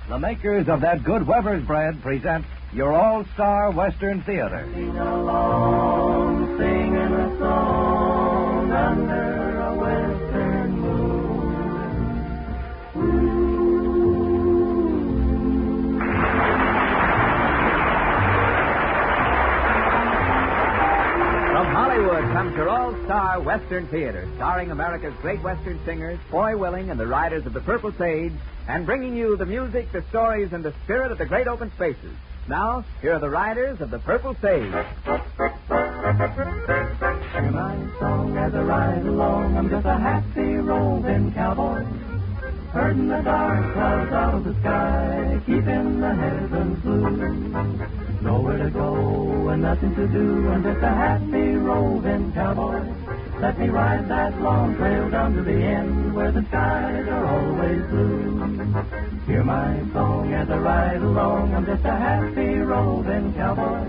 The makers of that good Weber's bread present your all-star Western Theater. Sing along, singing a song under a western moon. From Hollywood comes your all-star Western Theater, starring America's great Western singers, Foy Willing and the Riders of the Purple Sage, and bringing you the music, the stories, and the spirit of the great open spaces. Now, here are the Riders of the Purple Sage. Hear my song as I ride along. I'm just a happy roving cowboy, herding the dark clouds out of the sky, keeping the heavens blue. Nowhere to go and nothing to do. I'm just a happy roving cowboy. Let me ride that long trail down to the end where the skies are always blue. Hear my song as I ride along. I'm just a happy roving cowboy,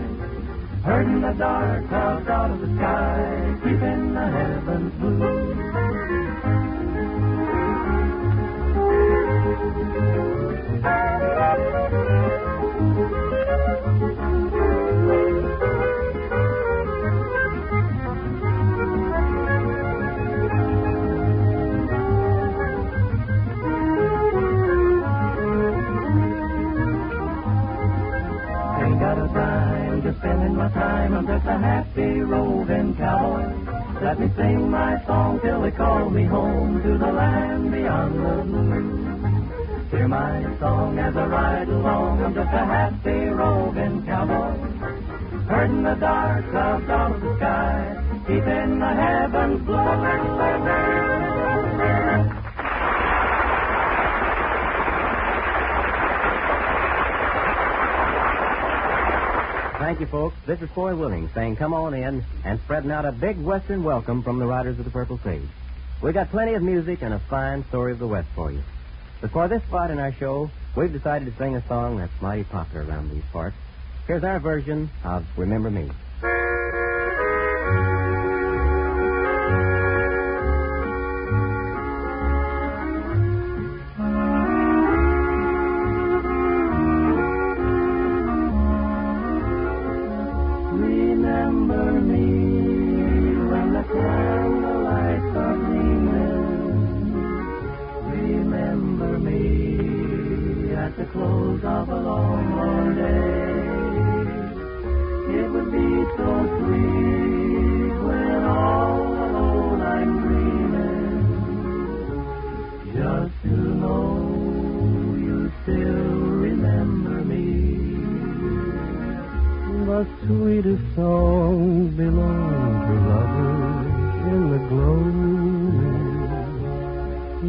herding the dark clouds out of the sky, keeping the heavens blue. Spending my time, I'm just a happy roving cowboy. Let me sing my song till they call me home to the land beyond the blue. Hear my song as I ride along. I'm just a happy roving cowboy, herding the dark clouds out of the sky, keeping the heavens blue. Thank you, folks. This is Foy Willing saying come on in and spreading out a big Western welcome from the Riders of the Purple Sage. We've got plenty of music and a fine story of the West for you. But for this spot in our show, we've decided to sing a song that's mighty popular around these parts. Here's our version of Remember Me. The sweetest songs belong to lovers in the glow.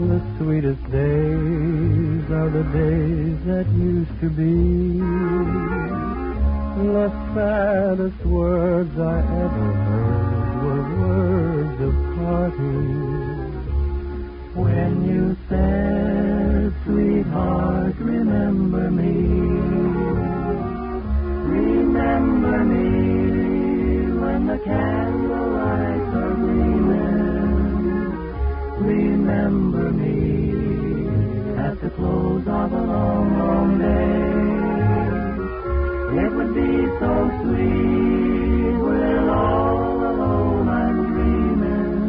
The sweetest days are the days that used to be. The saddest words I ever heard were words of parting. When you said, sweetheart, remember me. Remember me when the candlelights are gleaming. Remember me at the close of a long, long day. It would be so sweet when all alone I'm dreaming,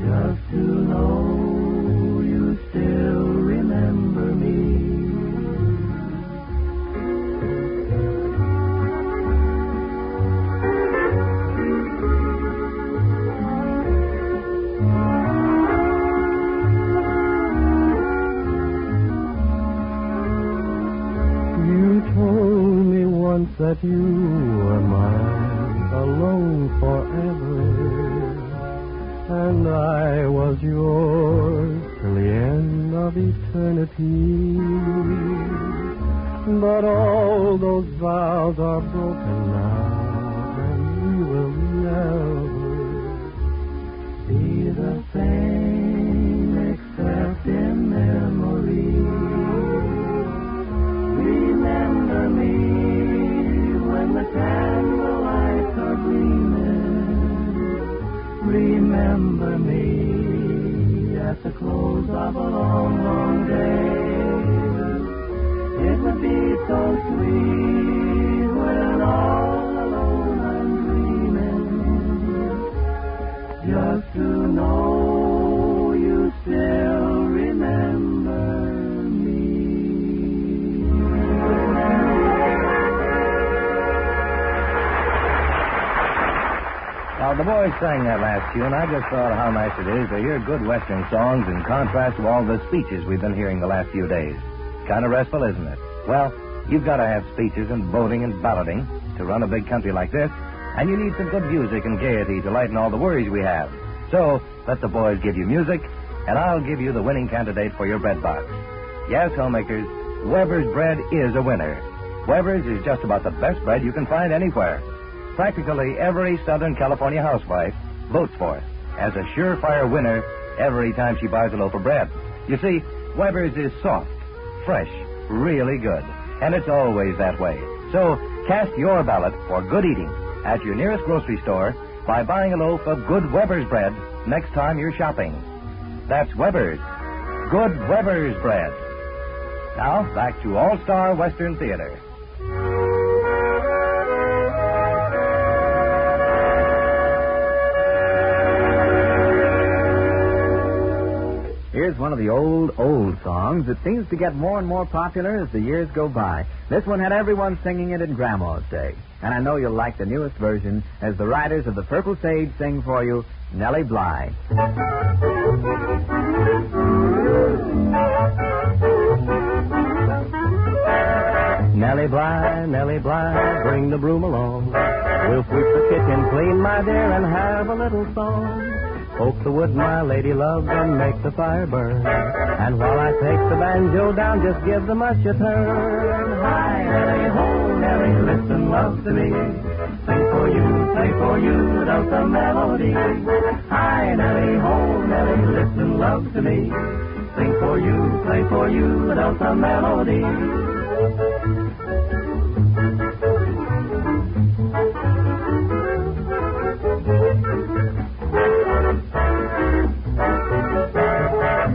just to know you still remember me. That you were mine alone forever, and I was yours till the end of eternity. But all those vows are broken now, and we will never be the same except in memory. Remember me when the candlelights are gleaming. Remember me at the close of a long, long day. It would be so sweet when all alone I'm dreaming, just to know you still remember me. Now, the boys sang that last tune. I just thought how nice it is to hear good Western songs in contrast to all the speeches we've been hearing the last few days. Kind of restful, isn't it? Well, you've got to have speeches and voting and balloting to run a big country like this, and you need some good music and gaiety to lighten all the worries we have. So, let the boys give you music, and I'll give you the winning candidate for your bread box. Yes, homemakers, Weber's bread is a winner. Weber's is just about the best bread you can find anywhere. Practically every Southern California housewife votes for it as a surefire winner every time she buys a loaf of bread. You see, Weber's is soft, fresh, really good, and it's always that way. So cast your ballot for good eating at your nearest grocery store by buying a loaf of good Weber's bread next time you're shopping. That's Weber's. Good Weber's bread. Now, back to All-Star Western Theater. Here's one of the old songs that seems to get more and more popular as the years go by. This one had everyone singing it in Grandma's day. And I know you'll like the newest version as the Riders of the Purple Sage sing for you, Nellie Bly. Nellie Bly, bring the broom along. We'll sweep the kitchen clean, my dear, and have a little song. Poke the wood, my lady love, and make the fire burn. And while I take the banjo down, just give the mush a turn. Hi, Nellie, ho, Nellie, listen, love to me. Sing for you, play for you, without the melody. Hi, Nellie, ho, Nellie, listen, love to me. Sing for you, play for you, without the melody.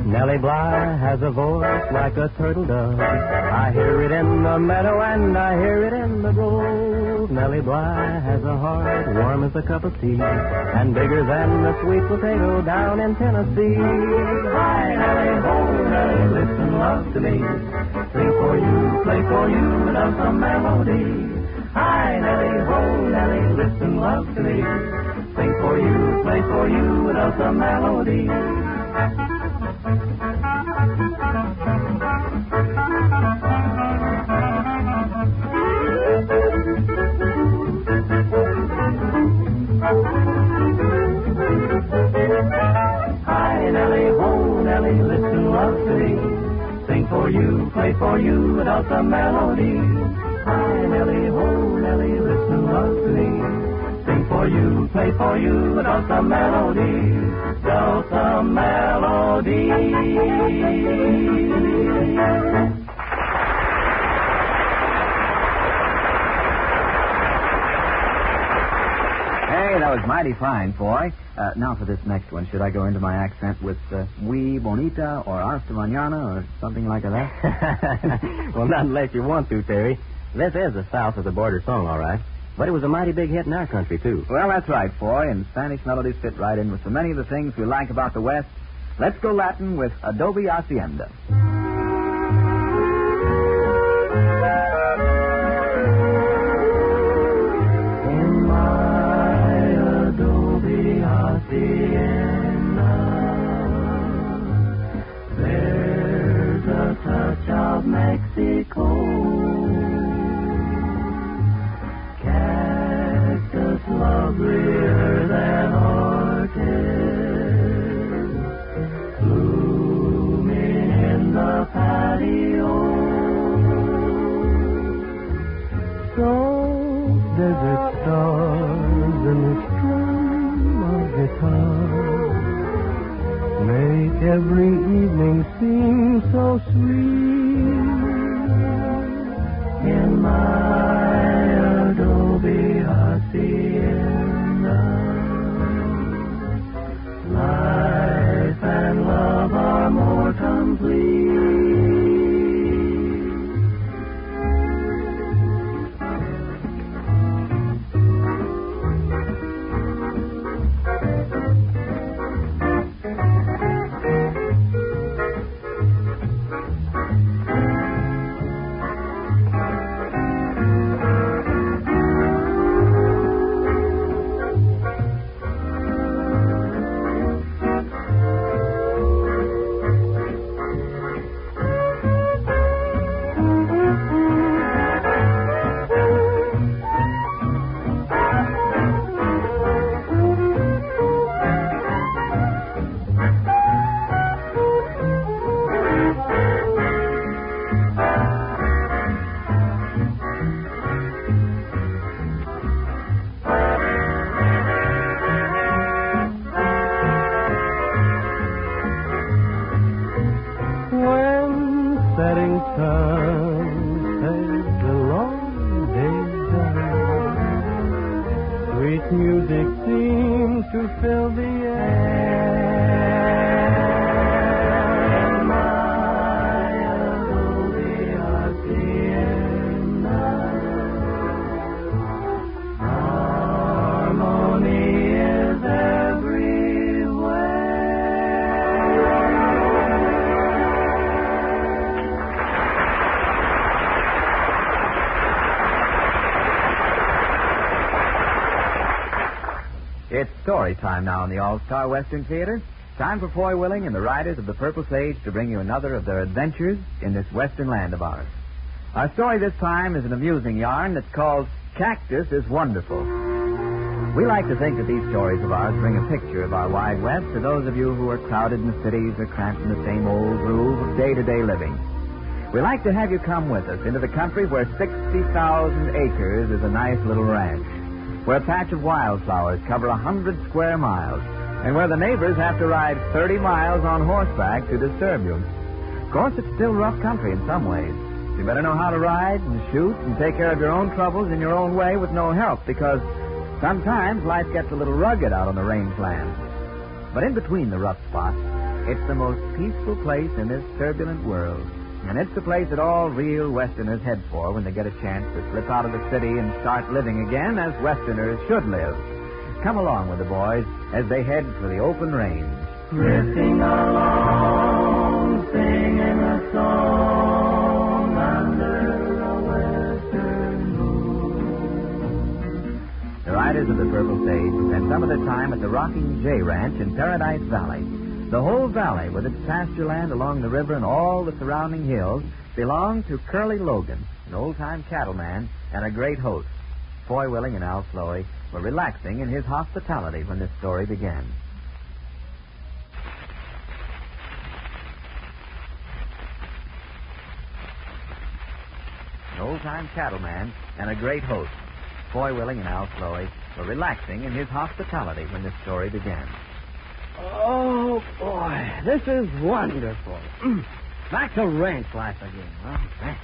Nellie Bly has a voice like a turtle dove. I hear it in the meadow and I hear it in the grove. Nellie Bly has a heart warm as a cup of tea and bigger than the sweet potato down in Tennessee. Hi, Nellie, ho, Nellie, listen, love to me. Sing for you, play for you, without the melody. Hi, Nellie, ho, Nellie, listen, love to me. Sing for you, play for you, without the melody. Hi, Nellie, ho, Nellie, listen, love to me. Sing for you, play for you, without the melody. Hi, Nellie, ho, Nellie, listen, love to me. Sing for you, play for you, without the melody. Without the melody. Hey, that was mighty fine, boy. Now for this next one, should I go into my accent with "Oui, bonita" or "Hasta mañana" or something like that? Well, not unless you want to, Terry. This is a south of the border song, all right. But it was a mighty big hit in our country, too. Well, that's right, boy, and Spanish melodies fit right in with so many of the things we like about the West. Let's go Latin with Adobe Hacienda. In my adobe hacienda, there's a touch of Mexico. Cactus lovelier than orchid, blooming in the patio. So desert stars in the stream of guitar make every evening seem so sweet. In my adobe hacienda, life and love are more complete. sun says the long day's done. Sweet music seems to fill the air. It's story time now in the All-Star Western Theater. Time for Foy Willing and the Riders of the Purple Sage to bring you another of their adventures in this western land of ours. Our story this time is an amusing yarn that's called Cactus is Wonderful. We like to think that these stories of ours bring a picture of our wide west to those of you who are crowded in the cities or cramped in the same old groove of day-to-day living. We like to have you come with us into the country where 60,000 acres is a nice little ranch, where a patch of wildflowers cover 100 square miles, and where the neighbors have to ride 30 miles on horseback to disturb you. Of course, it's still rough country in some ways. You better know how to ride and shoot and take care of your own troubles in your own way with no help, because sometimes life gets a little rugged out on the rangeland. But in between the rough spots, it's the most peaceful place in this turbulent world. And it's the place that all real Westerners head for when they get a chance to slip out of the city and start living again as Westerners should live. Come along with the boys as they head for the open range. Drifting along, singing a song under a western moon. The Riders of the Purple Sage spend some of their time at the Rocking J Ranch in Paradise Valley. The whole valley, with its pasture land along the river and all the surrounding hills, belong to Curly Logan, an old-time cattleman and a great host. Foy Willing and Al Sloey were relaxing in his hospitality when this story began. An old-time cattleman and a great host. Foy Willing and Al Sloey were relaxing in his hospitality when this story began. Oh, boy, this is wonderful. Back to ranch life again. Huh?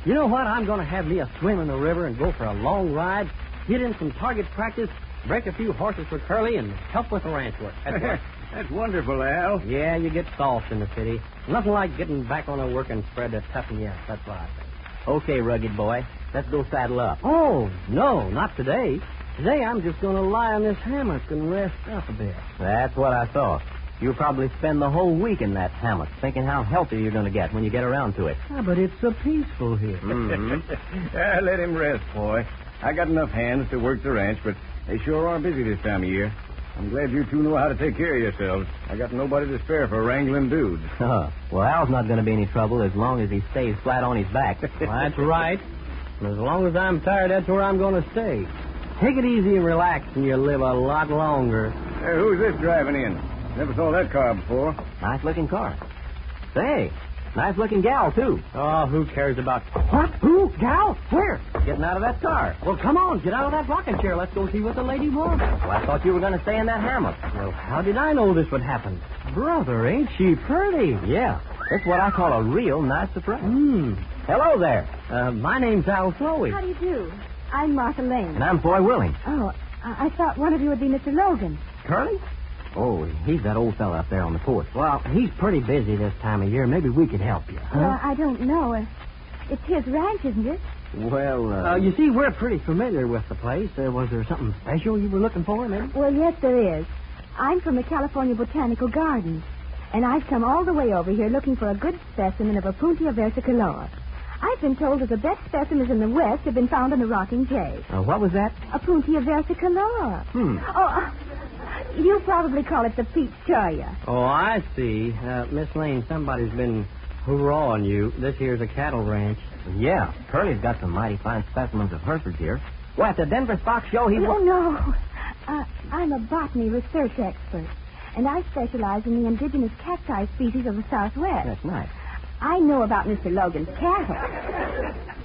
You know what? I'm going to have me a swim in the river and go for a long ride, get in some target practice, break a few horses for Curly, and help with the ranch work. That's wonderful, Al. Yeah, you get soft in the city. Nothing like getting back on a working spread to toughen you up. That's what I think. Okay, rugged boy. Let's go saddle up. Oh, no, not today. Today I'm just going to lie on this hammock and rest up a bit. That's what I thought. You'll probably spend the whole week in that hammock, thinking how healthy you're going to get when you get around to it. Ah, but it's so peaceful here. Mm-hmm. Let him rest, boy. I got enough hands to work the ranch, but they sure are busy this time of year. I'm glad you two know how to take care of yourselves. I got nobody to spare for wrangling dudes. Well, Al's not going to be any trouble as long as he stays flat on his back. Well, that's right. And as long as I'm tired, that's where I'm going to stay. Take it easy and relax, and you'll live a lot longer. Hey, who's this driving in? Never saw that car before. Nice-looking car. Say, nice-looking gal, too. Oh, who cares about... What? Who? Gal? Where? Getting out of that car. Well, come on, get out of that rocking chair. Let's go see what the lady wants. Well, I thought you were going to stay in that hammock. Well, how did I know this would happen? Brother, ain't she pretty? Yeah, it's what I call a real nice surprise. Hello there. My name's Al Sloey. How do you do? I'm Martha Lane. And I'm Foy Willing. Oh, I thought one of you would be Mr. Logan. Curly? Oh, he's that old fella up there on the porch. Well, he's pretty busy this time of year. Maybe we could help you. Huh? Well, I don't know. It's his ranch, isn't it? Well, you see, we're pretty familiar with the place. Was there something special you were looking for, maybe? Well, yes, there is. I'm from the California Botanical Gardens, and I've come all the way over here looking for a good specimen of a Puntia versicolor. I've been told that the best specimens in the West have been found in the Rocking J. What was that? A Puntia versicolor. Oh, you probably call it the peach cholla. Oh, I see. Miss Lane, somebody's been hoorahing you. This here's a cattle ranch. Yeah, Curly's got some mighty fine specimens of Herefords here. Well, at the Denver Stock Show, he... No. I'm a botany research expert, and I specialize in the indigenous cacti species of the Southwest. That's nice. I know about Mr. Logan's cattle,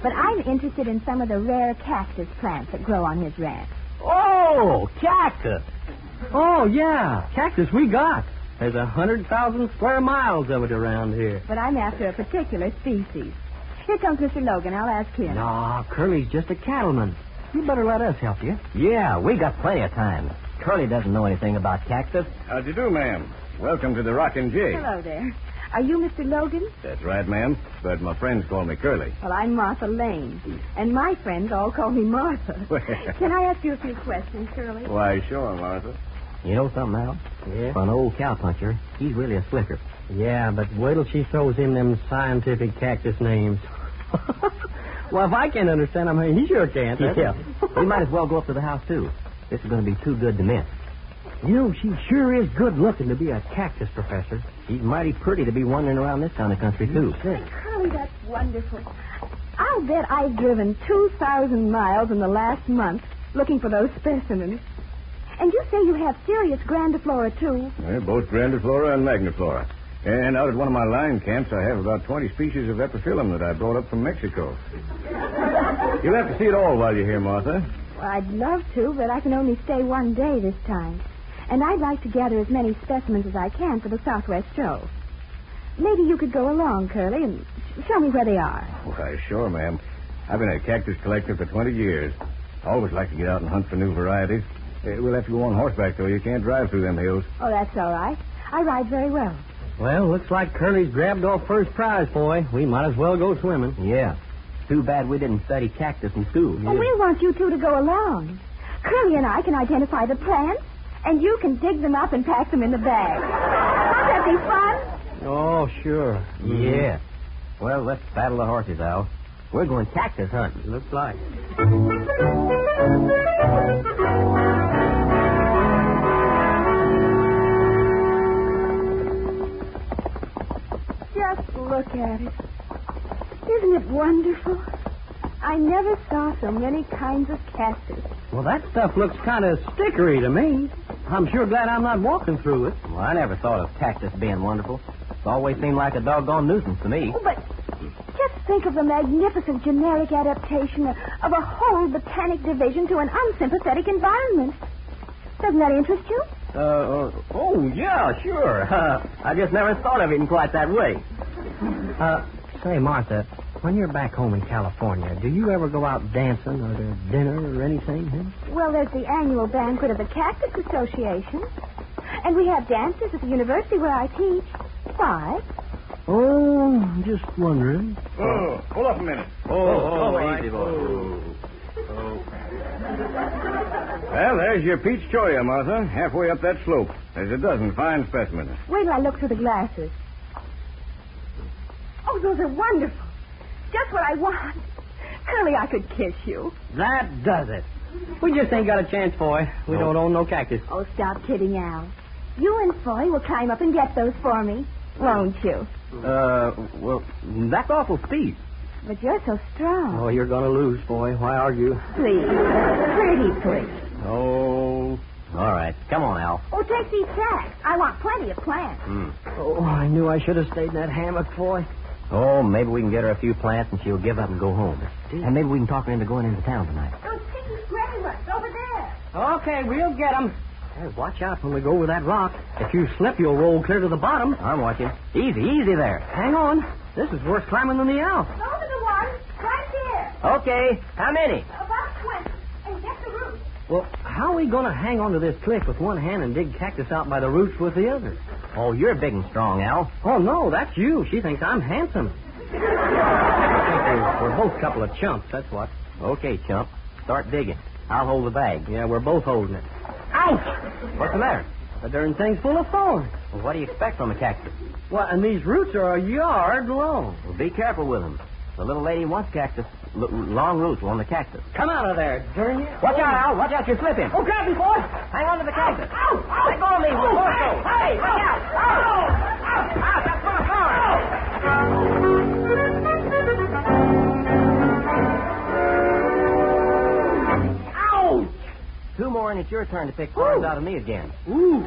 but I'm interested in some of the rare cactus plants that grow on his ranch. Oh, cactus. Oh, yeah, cactus we got. There's 100,000 square miles of it around here. But I'm after a particular species. Here comes Mr. Logan. I'll ask him. No, Curly's just a cattleman. You better let us help you. Yeah, we got plenty of time. Curly doesn't know anything about Cactus. How'd you do, ma'am? Welcome to the Rockin' J. Hello there. Are you Mr. Logan? That's right, ma'am. But my friends call me Curly. Well, I'm Martha Lane. And my friends all call me Martha. Can I ask you a few questions, Curly? Why, sure, Martha. You know something, Al? Yeah? For an old cowpuncher, he's really a slicker. Yeah, but wait till she throws in them scientific cactus names. Well, if I can't understand them, he sure can't. Yeah. We might as well go up to the house, too. This is going to be too good to miss. You know, she sure is good looking to be a cactus professor. She's mighty pretty to be wandering around this kind of country, too. Curly, that's wonderful. I'll bet I've driven 2,000 miles in the last month looking for those specimens. And you say you have serious grandiflora, too. Yeah, both grandiflora and magniflora. And out at one of my line camps, I have about 20 species of epiphyllum that I brought up from Mexico. You'll have to see it all while you're here, Martha. Well, I'd love to, but I can only stay one day this time. And I'd like to gather as many specimens as I can for the Southwest show. Maybe you could go along, Curly, and show me where they are. Why, sure, ma'am. I've been a cactus collector for 20 years. I always like to get out and hunt for new varieties. We'll have to go on horseback, though. You can't drive through them hills. Oh, that's all right. I ride very well. Well, looks like Curly's grabbed off first prize, boy. We might as well go swimming. Yeah. Too bad we didn't study cactus in school. Well, we want you two to go along. Curly and I can identify the plants, and you can dig them up and pack them in the bag. Won't that be fun? Oh, sure. Yeah. Well, let's saddle the horses, Al. We're going cactus hunting. Looks like. Just look at it. Isn't it wonderful? I never saw so many kinds of cactus. Well, that stuff looks kind of stickery to me. I'm sure glad I'm not walking through it. Well, I never thought of cactus being wonderful. It's always seemed like a doggone nuisance to me. Oh, but just think of the magnificent generic adaptation of a whole botanic division to an unsympathetic environment. Doesn't that interest you? Oh, yeah, sure. I just never thought of it in quite that way. Say, Martha, when you're back home in California, do you ever go out dancing or to dinner or anything? Huh? Well, there's the annual banquet of the Cactus Association. And we have dances at the university where I teach. Why? Oh, I'm just wondering. Oh, hold up a minute. Easy, boy. Well, there's your peach cholla, Martha, halfway up that slope. There's a dozen fine specimens. Wait till I look through the glasses. Oh, those are wonderful. Just what I want. Curly, I could kiss you. That does it. We just ain't got a chance, boy. We don't own no cactus. Oh, stop kidding, Al. You and Foy will climb up and get those for me, won't you? Well, that's awful steep. But you're so strong. Oh, you're going to lose, boy. Why argue? Please. Pretty please. Oh, all right. Come on, Al. Oh, take these sacks. I want plenty of plants. Oh, I knew I should have stayed in that hammock, boy. Oh, maybe we can get her a few plants and she'll give up and go home. And maybe we can talk her into going into town tonight. Those sticky gray ones over there. Okay, we'll get 'em. Hey, watch out when we go over that rock. If you slip, you'll roll clear to the bottom. I'm watching. Easy there. Hang on. This is worse climbing than the Alps. Those are the ones right here. Okay. How many? About 20. And get the roots. Well, how are we going to hang onto this cliff with one hand and dig cactus out by the roots with the other? Oh, you're big and strong, Al. Oh, no, that's you. She thinks I'm handsome. I think we're both a couple of chumps, that's what. Okay, chump. Start digging. I'll hold the bag. Yeah, we're both holding it. Ouch! What's the matter? The darn thing's full of thorns. Well, what do you expect from a cactus? Well, and these roots are a yard long. Well, be careful with them. The little lady wants cactus. Long roots on the cactus. Come out of there, darn you. Watch out, Al. Watch out, you're slipping. Oh, grab me, boy. Hang on to the cactus. Ow! Ow! Let go of me. We'll both go. Hey, watch out. Ow! Ow, that's full of thorns. Ouch! 2 more and it's your turn to pick thorns out of me again. Ooh.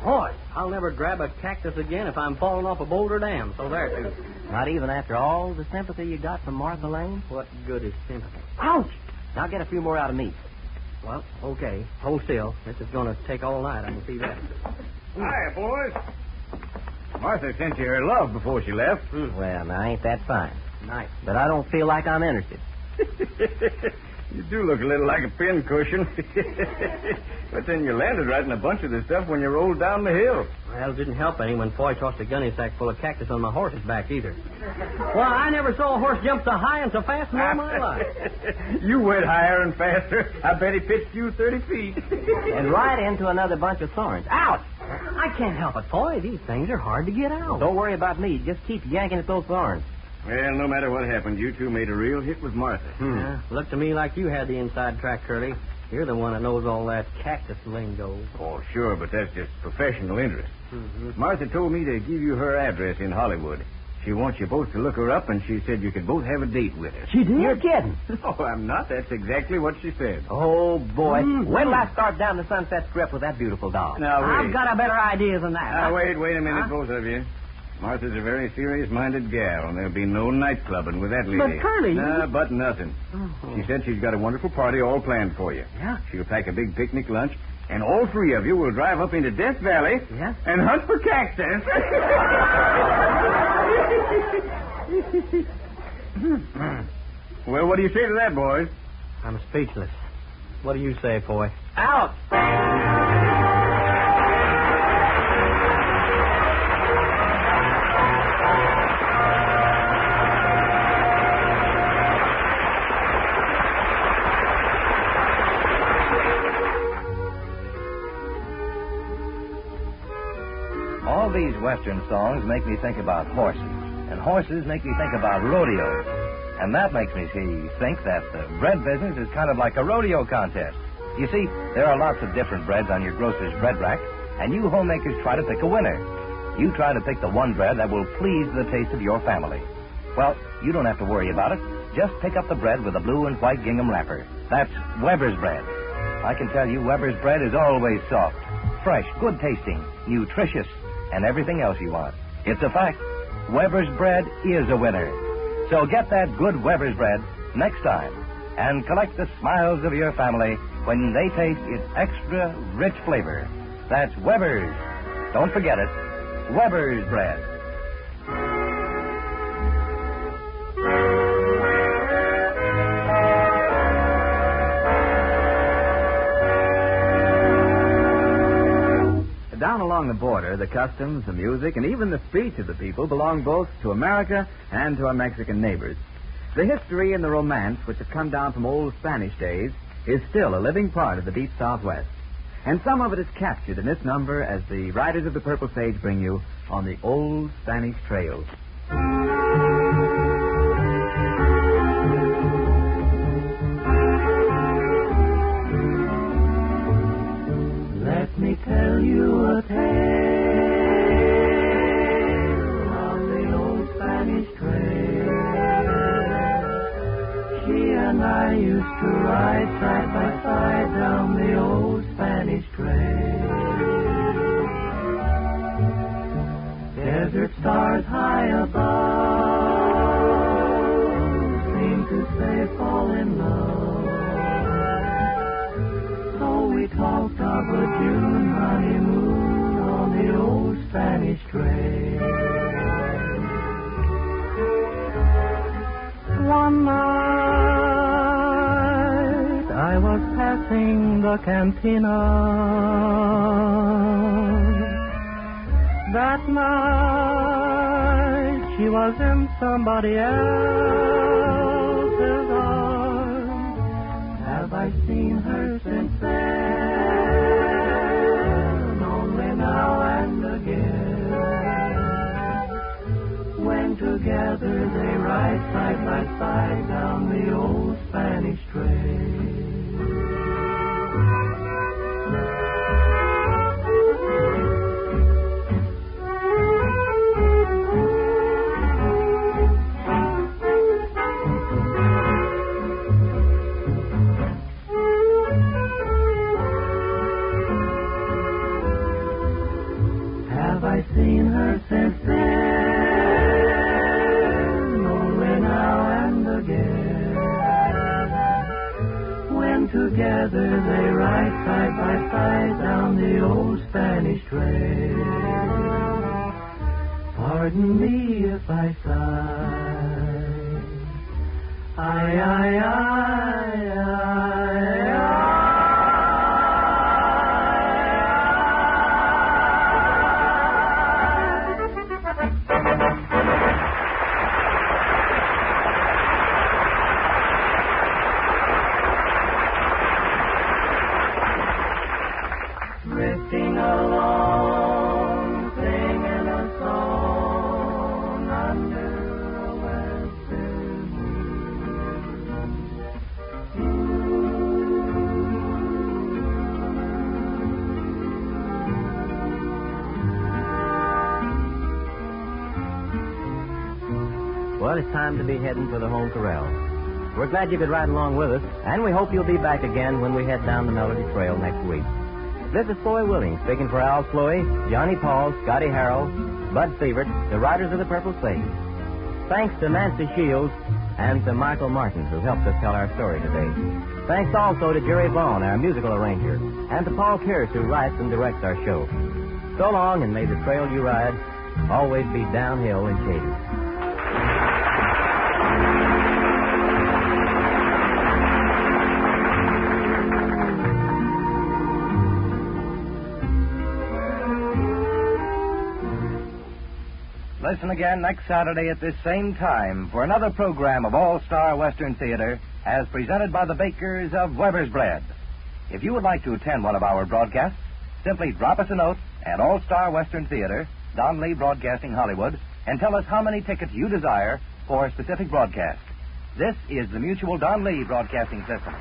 Boy, I'll never grab a cactus again if I'm falling off a boulder dam. So there, too. Not even after all the sympathy you got from Martha Lane? What good is sympathy? Ouch! Now get a few more out of me. Well, okay. Hold still. This is going to take all night. I can see that. Hiya, boys. Martha sent you her love before she left. Well, now ain't that fine? Nice. But I don't feel like I'm interested. You do look a little like a pincushion. But then you landed right in a bunch of the stuff when you rolled down the hill. Well, it didn't help any when Foy tossed a gunny sack full of cactus on my horse's back either. Well, I never saw a horse jump so high and so fast in all my life. You went higher and faster. I bet he pitched you 30 feet. And right into another bunch of thorns. Ouch! I can't help it, Foy. These things are hard to get out. Don't worry about me. Just keep yanking at those thorns. Well, no matter what happened, you two made a real hit with Martha. Yeah, looked to me like you had the inside track, Curly. You're the one that knows all that cactus lingo. Oh, sure, but that's just professional interest. Mm-hmm. Martha told me to give you her address in Hollywood. She wants you both to look her up, and she said you could both have a date with her. She did? You're kidding. No, I'm not. That's exactly what she said. Oh, boy. Mm-hmm. When will I start down the Sunset Strip with that beautiful dog? Now, wait. I've got a better idea than that. Now, wait a minute, Huh? both of you. Martha's a very serious-minded gal, and there'll be no night clubbing with that lady. But, Curly... Nah, but nothing. Oh. She said she's got a wonderful party all planned for you. Yeah? She'll pack a big picnic lunch, and all three of you will drive up into Death Valley Yeah? and hunt for cactus. Well, what do you say to that, boys? I'm speechless. What do you say, Foy? Out! All these Western songs make me think about horses, and horses make me think about rodeos. And that makes me think that the bread business is kind of like a rodeo contest. You see, there are lots of different breads on your grocer's bread rack, and you homemakers try to pick a winner. You try to pick the one bread that will please the taste of your family. Well, you don't have to worry about it. Just pick up the bread with a blue and white gingham wrapper. That's Weber's bread. I can tell you Weber's bread is always soft, fresh, good tasting, nutritious, and everything else you want. It's a fact. Weber's bread is a winner. So get that good Weber's bread next time and collect the smiles of your family when they taste its extra rich flavor. That's Weber's. Don't forget it. Weber's bread. Down along the border, the customs, the music, and even the speech of the people belong both to America and to our Mexican neighbors. The history and the romance which have come down from old Spanish days is still a living part of the deep Southwest. And some of it is captured in this number as the Riders of the Purple Sage bring you on the old Spanish trails. Let me tell you a tale of the old Spanish trail. She and I used to ride side by side down the old Spanish trail. Desert stars high above seem to say fall in love. So we talked of a June honeymoon on the old Spanish trail. One night I was passing the cantina. That night she was in somebody else's arms. Have I seen her since then? Only now and again. When together they ride side by side down the old Spanish trail. Have I seen her since then? Only now and again. When together they ride side by side down the old Spanish trail. Pardon me if I sigh. Aye, aye, aye, aye, drifting along, singing a song under a western Well, it's time to be heading for the home corral. We're glad you could ride along with us, and we hope you'll be back again when we head down the Melody Trail next week. This is Foy Willing speaking for Al Sloey, Johnny Paul, Scotty Harrell, Bud Sievert, the Riders of the Purple Sage. Thanks to Nancy Shields and to Michael Martin, who helped us tell our story today. Thanks also to Jerry Vaughn, our musical arranger, and to Paul Kearse, who writes and directs our show. So long, and may the trail you ride always be downhill and shady. Listen again next Saturday at this same time for another program of All-Star Western Theater as presented by the bakers of Weber's Bread. If you would like to attend one of our broadcasts, simply drop us a note at All-Star Western Theater, Don Lee Broadcasting, Hollywood, and tell us how many tickets you desire for a specific broadcast. This is the Mutual Don Lee Broadcasting System.